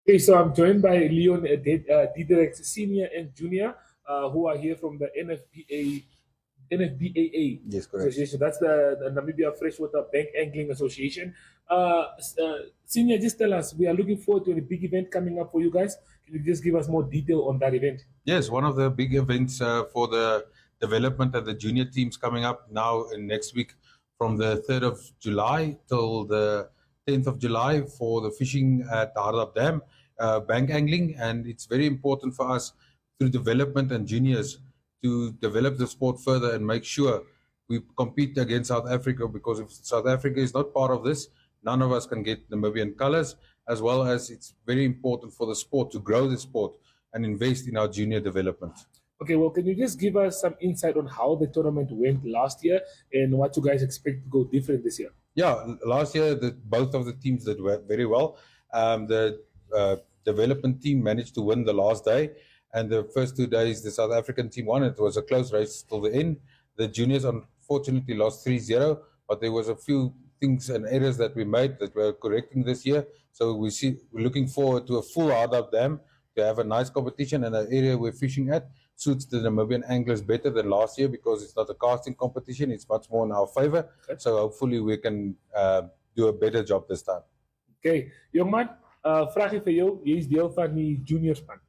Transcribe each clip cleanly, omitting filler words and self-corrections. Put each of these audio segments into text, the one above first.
Okay, so I'm joined by Leon Diederik, Senior and Junior, who are here from the NFBAA Yes, correct. Association. That's the Namibia Freshwater Bank Angling Association. Senior, just tell us, we are looking forward to a big event coming up for you guys. Can you just give us more detail on that event? Yes, one of the big events for the development of the junior teams coming up now in next week from the 3rd of July till the 10th of July for the fishing at the Hardap Dam, bank angling. And it's very important for us through development and juniors to develop the sport further and make sure we compete against South Africa, because if South Africa is not part of this, none of us can get Namibian colors, as well as it's very important for the sport to grow the sport and invest in our junior development. Okay, well, can you just give us some insight on how the tournament went last year and what you guys expect to go different this year? Yeah, last year both of the teams did very well. The development team managed to win the last day, and the first 2 days the South African team won. It was a close race till the end. The juniors unfortunately lost 3-0, but there was a few things and errors that we made that we're correcting this year. So we're looking forward to a full Hardap Dam to have a nice competition, and the area we're fishing at suits the Namibian anglers better than last year because it's not a casting competition, it's much more in our favor. Okay. So hopefully we can do a better job this time. Okay, jongman, vraag vir jou, jy is deel van die juniorspan.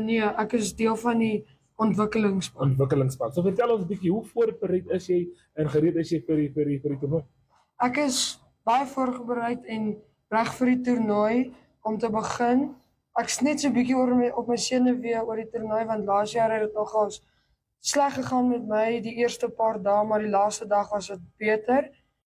Nee, ek is deel van die ontwikkelingsspan. Ontwikkelingsspan. So vertel ons 'n bietjie, hoe voorbereid is jy en gereed is jy vir die toernooi? Ek is baie voorbereid en reg vir die toernooi. Om te begin, ek's net so 'n bietjie op my senuwee oor die toernooi, want laas jaar het dit nogals sleg gegaan met my die eerste paar dae, maar die laaste dag was dit beter.